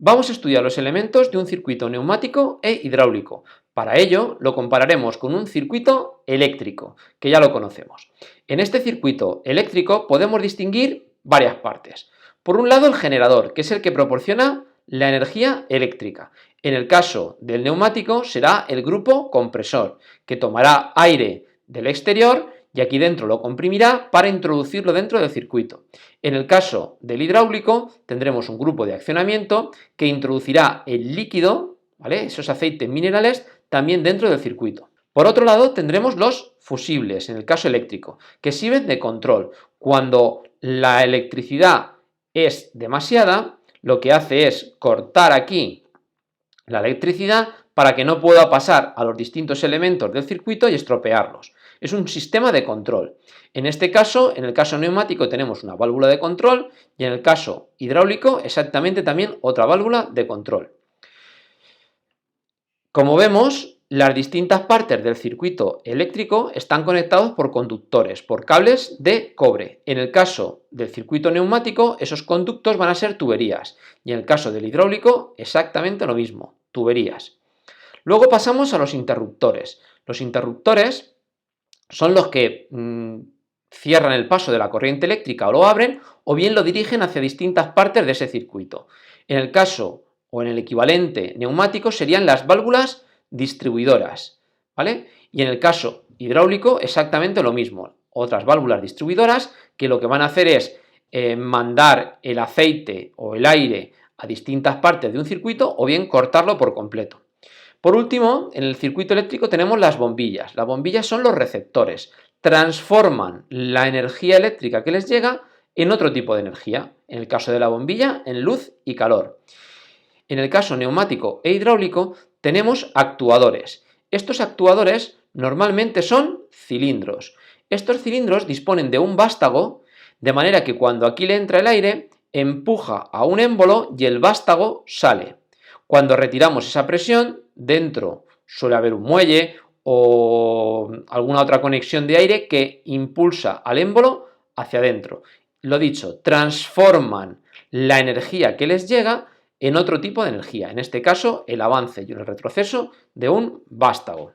Vamos a estudiar los elementos de un circuito neumático e hidráulico. Para ello, lo compararemos con un circuito eléctrico, que ya lo conocemos. En este circuito eléctrico podemos distinguir varias partes. Por un lado, el generador, que es el que proporciona la energía eléctrica. En el caso del neumático será el grupo compresor, que tomará aire del exterior y aquí dentro lo comprimirá para introducirlo dentro del circuito. En el caso del hidráulico tendremos un grupo de accionamiento que introducirá el líquido, ¿vale?, esos aceites minerales, también dentro del circuito. Por otro lado tendremos los fusibles, en el caso eléctrico, que sirven de control. Cuando la electricidad es demasiada, lo que hace es cortar aquí la electricidad para que no pueda pasar a los distintos elementos del circuito y estropearlos. Es un sistema de control. En este caso, en el caso neumático tenemos una válvula de control y en el caso hidráulico exactamente también otra válvula de control. Como vemos, las distintas partes del circuito eléctrico están conectados por conductores, por cables de cobre. En el caso del circuito neumático, esos conductos van a ser tuberías y en el caso del hidráulico exactamente lo mismo, tuberías. Luego pasamos a los interruptores. Los interruptores son los que cierran el paso de la corriente eléctrica o lo abren o bien lo dirigen hacia distintas partes de ese circuito. En el caso o en el equivalente neumático serían las válvulas distribuidoras, ¿vale? Y en el caso hidráulico exactamente lo mismo, otras válvulas distribuidoras que lo que van a hacer es mandar el aceite o el aire a distintas partes de un circuito o bien cortarlo por completo. Por último, en el circuito eléctrico tenemos las bombillas. Las bombillas son los receptores, transforman la energía eléctrica que les llega en otro tipo de energía, en el caso de la bombilla en luz y calor. En el caso neumático e hidráulico tenemos actuadores. Estos actuadores normalmente son cilindros. Estos cilindros disponen de un vástago, de manera que cuando aquí le entra el aire, empuja a un émbolo y el vástago sale. Cuando retiramos esa presión, dentro suele haber un muelle o alguna otra conexión de aire que impulsa al émbolo hacia adentro. Lo dicho, transforman la energía que les llega en otro tipo de energía, en este caso el avance y el retroceso de un vástago.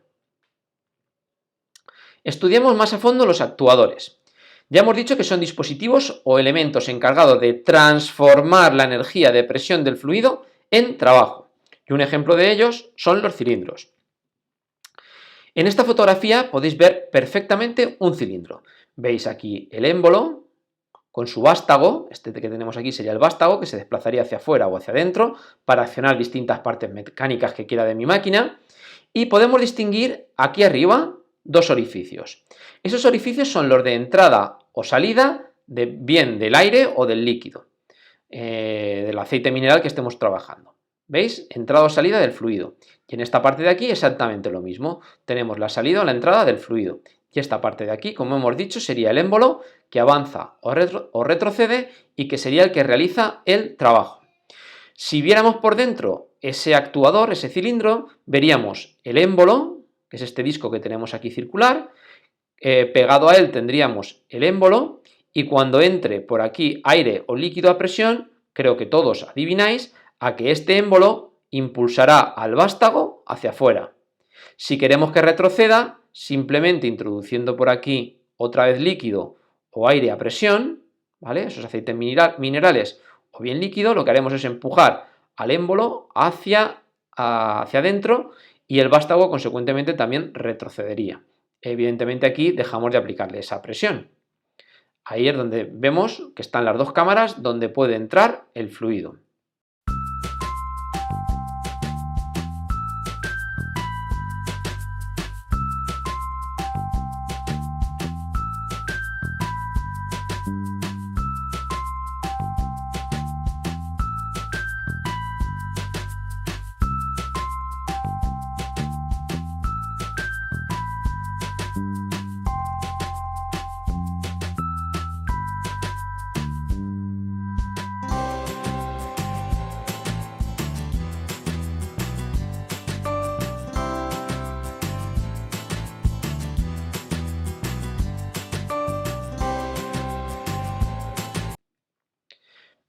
Estudiemos más a fondo los actuadores. Ya hemos dicho que son dispositivos o elementos encargados de transformar la energía de presión del fluido en trabajo. Y un ejemplo de ellos son los cilindros. En esta fotografía podéis ver perfectamente un cilindro. Veis aquí el émbolo con su vástago, este que tenemos aquí sería el vástago, que se desplazaría hacia afuera o hacia adentro para accionar distintas partes mecánicas que quiera de mi máquina. Y podemos distinguir aquí arriba dos orificios. Esos orificios son los de entrada o salida bien del aire o del líquido, del aceite mineral que estemos trabajando. ¿Veis? Entrada o salida del fluido. Y en esta parte de aquí exactamente lo mismo. Tenemos la salida o la entrada del fluido. Y esta parte de aquí, como hemos dicho, sería el émbolo que avanza o retrocede y que sería el que realiza el trabajo. Si viéramos por dentro ese actuador, ese cilindro, veríamos el émbolo, que es este disco que tenemos aquí circular, pegado a él tendríamos el émbolo y cuando entre por aquí aire o líquido a presión, creo que todos adivináis a que este émbolo impulsará al vástago hacia afuera. Si queremos que retroceda, simplemente introduciendo por aquí otra vez líquido o aire a presión, ¿vale?, esos aceites minerales o bien líquido, lo que haremos es empujar al émbolo hacia adentro y el vástago consecuentemente también retrocedería. Evidentemente aquí dejamos de aplicarle esa presión. Ahí es donde vemos que están las dos cámaras donde puede entrar el fluido.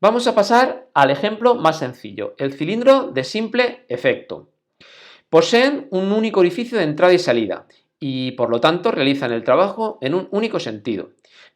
Vamos a pasar al ejemplo más sencillo, el cilindro de simple efecto. Poseen un único orificio de entrada y salida y por lo tanto realizan el trabajo en un único sentido.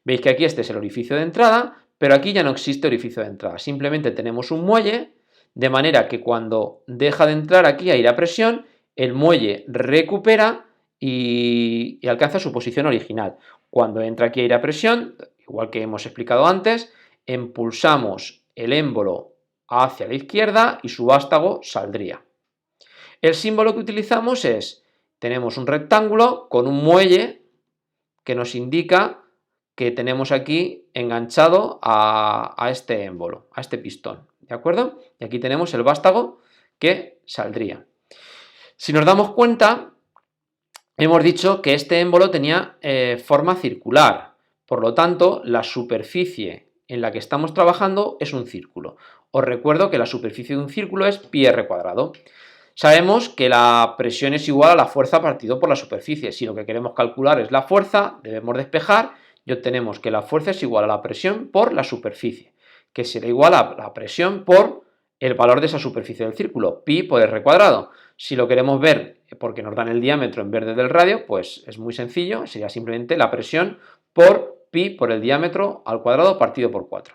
Veis que aquí este es el orificio de entrada, pero aquí ya no existe orificio de entrada, simplemente tenemos un muelle, de manera que cuando deja de entrar aquí aire a presión, el muelle recupera y alcanza su posición original. Cuando entra aquí aire a presión, igual que hemos explicado antes, impulsamos el émbolo hacia la izquierda y su vástago saldría. El símbolo que utilizamos es, tenemos un rectángulo con un muelle que nos indica que tenemos aquí enganchado a este émbolo, a este pistón, ¿de acuerdo? Y aquí tenemos el vástago que saldría. Si nos damos cuenta, hemos dicho que este émbolo tenía forma circular, por lo tanto, la superficie en la que estamos trabajando es un círculo. Os recuerdo que la superficie de un círculo es pi r cuadrado. Sabemos que la presión es igual a la fuerza partido por la superficie. Si lo que queremos calcular es la fuerza, debemos despejar y obtenemos que la fuerza es igual a la presión por la superficie, que será igual a la presión por el valor de esa superficie del círculo, pi por r cuadrado. Si lo queremos ver porque nos dan el diámetro en vez del radio, pues es muy sencillo, sería simplemente la presión por pi por el diámetro al cuadrado partido por 4.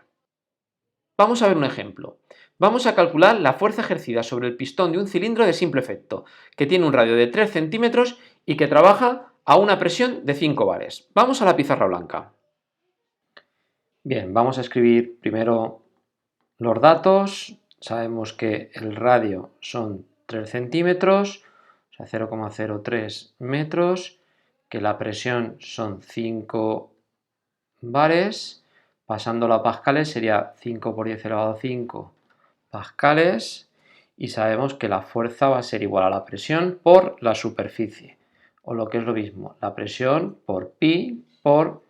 Vamos a ver un ejemplo. Vamos a calcular la fuerza ejercida sobre el pistón de un cilindro de simple efecto, que tiene un radio de 3 centímetros y que trabaja a una presión de 5 bares. Vamos a la pizarra blanca. Bien, vamos a escribir primero los datos. Sabemos que el radio son 3 centímetros, o sea 0,03 metros, que la presión son 5 bares, pasándolo a pascales sería 5 por 10 elevado a 5 pascales, y sabemos que la fuerza va a ser igual a la presión por la superficie, o lo que es lo mismo, la presión por pi por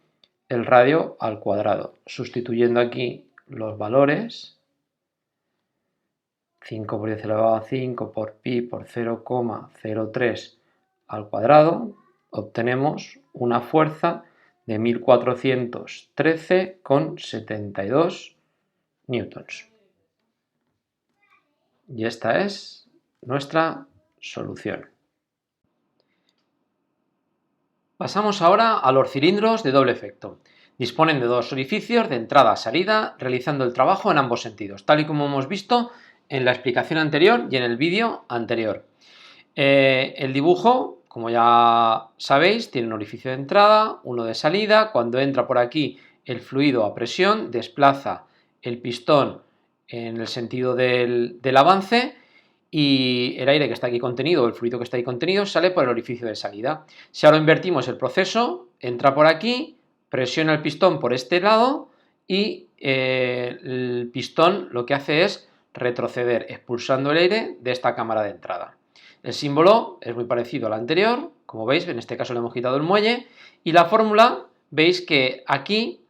el radio al cuadrado. Sustituyendo aquí los valores, 5 por 10 elevado a 5 por pi por 0,03 al cuadrado, obtenemos una fuerza de 1413,72 newtons. Y esta es nuestra solución. Pasamos ahora a los cilindros de doble efecto. Disponen de dos orificios de entrada-salida, realizando el trabajo en ambos sentidos, tal y como hemos visto en la explicación anterior y en el vídeo anterior. El dibujo, como ya sabéis, tiene un orificio de entrada, uno de salida. Cuando entra por aquí el fluido a presión, desplaza el pistón en el sentido del avance y el aire que está aquí contenido, el fluido que está ahí contenido, sale por el orificio de salida. Si ahora invertimos el proceso, entra por aquí, presiona el pistón por este lado y el pistón lo que hace es retroceder expulsando el aire de esta cámara de entrada. El símbolo es muy parecido al anterior, como veis, en este caso le hemos quitado el muelle, y la fórmula, veis que aquí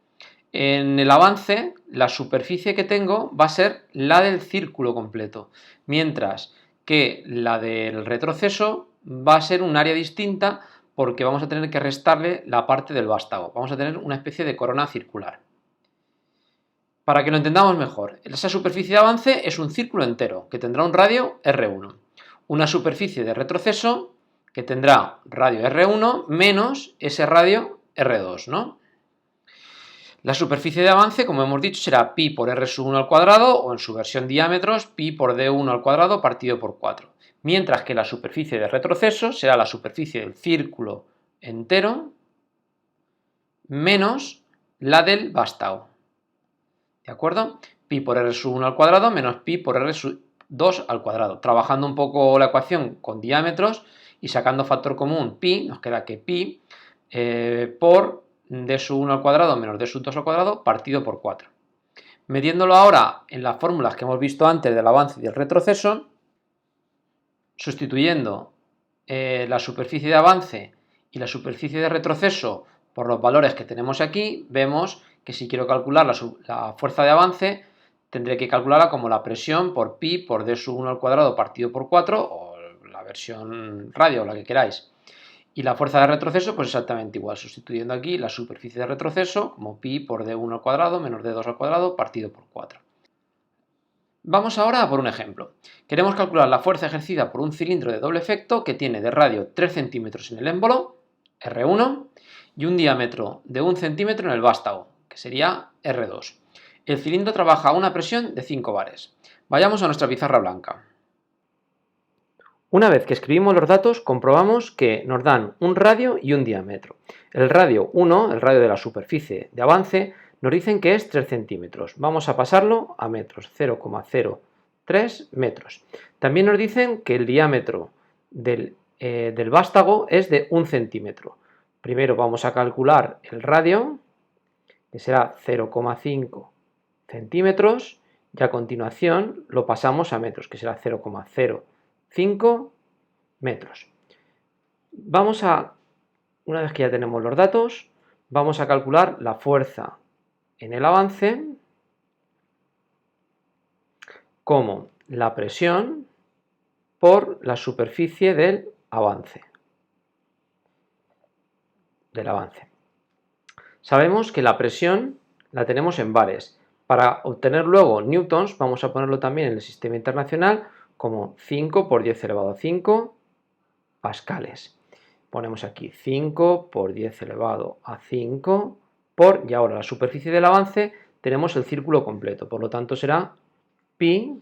en el avance la superficie que tengo va a ser la del círculo completo, mientras que la del retroceso va a ser un área distinta porque vamos a tener que restarle la parte del vástago, vamos a tener una especie de corona circular. Para que lo entendamos mejor, esa superficie de avance es un círculo entero que tendrá un radio R1. Una superficie de retroceso que tendrá radio R1 menos ese radio R2, ¿no? La superficie de avance, como hemos dicho, será pi por r sub 1 al cuadrado, o en su versión diámetros, pi por d1 al cuadrado partido por 4. Mientras que la superficie de retroceso será la superficie del círculo entero menos la del vástago. ¿De acuerdo? Pi por r sub 1 al cuadrado menos pi por r sub 2 al cuadrado. Trabajando un poco la ecuación con diámetros y sacando factor común pi, nos queda que pi por d sub 1 al cuadrado menos d sub 2 al cuadrado partido por 4. Metiéndolo ahora en las fórmulas que hemos visto antes del avance y del retroceso, sustituyendo la superficie de avance y la superficie de retroceso por los valores que tenemos aquí, vemos que si quiero calcular la fuerza de avance, tendré que calcularla como la presión por pi por d sub 1 al cuadrado partido por 4, o la versión radio, la que queráis. Y la fuerza de retroceso, pues exactamente igual, sustituyendo aquí la superficie de retroceso como pi por d1 al cuadrado menos d2 al cuadrado partido por 4. Vamos ahora a por un ejemplo. Queremos calcular la fuerza ejercida por un cilindro de doble efecto que tiene de radio 3 centímetros en el émbolo, R1, y un diámetro de 1 centímetro en el vástago, que sería R2. El cilindro trabaja a una presión de 5 bares. Vayamos a nuestra pizarra blanca. Una vez que escribimos los datos, comprobamos que nos dan un radio y un diámetro. El radio 1, el radio de la superficie de avance, nos dicen que es 3 centímetros. Vamos a pasarlo a metros, 0,03 metros. También nos dicen que el diámetro del vástago es de 1 centímetro. Primero vamos a calcular el radio, que será 0,5 centímetros, y a continuación lo pasamos a metros, que será 0,05 metros. Una vez que ya tenemos los datos, vamos a calcular la fuerza en el avance como la presión por la superficie del avance. Sabemos que la presión la tenemos en bares. Para obtener luego newtons, vamos a ponerlo también en el sistema internacional como 5 por 10 elevado a 5 pascales. Ponemos aquí 5 por 10 elevado a 5 y ahora la superficie del avance tenemos el círculo completo, por lo tanto será pi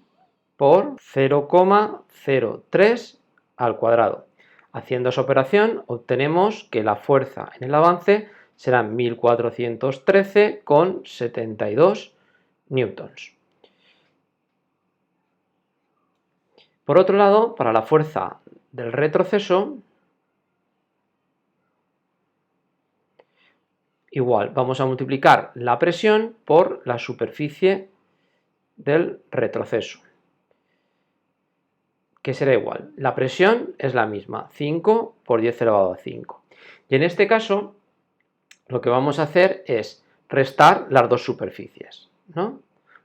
por 0,03 al cuadrado. Haciendo esa operación obtenemos que la fuerza en el avance será 1413,72 newtons. Por otro lado, para la fuerza del retroceso, igual, vamos a multiplicar la presión por la superficie del retroceso, que será igual. La presión es la misma, 5 por 10 elevado a 5. Y en este caso, lo que vamos a hacer es restar las dos superficies, ¿no?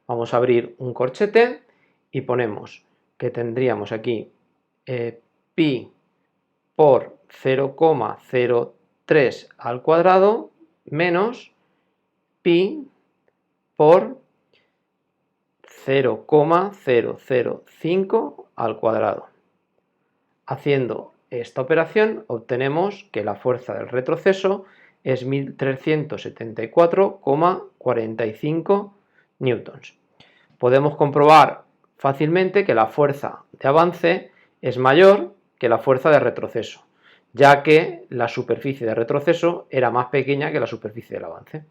Vamos a abrir un corchete y ponemos que tendríamos aquí pi por 0,03 al cuadrado menos pi por 0,005 al cuadrado. Haciendo esta operación obtenemos que la fuerza del retroceso es 1374,45 newtons. Podemos comprobar fácilmente que la fuerza de avance es mayor que la fuerza de retroceso, ya que la superficie de retroceso era más pequeña que la superficie del avance.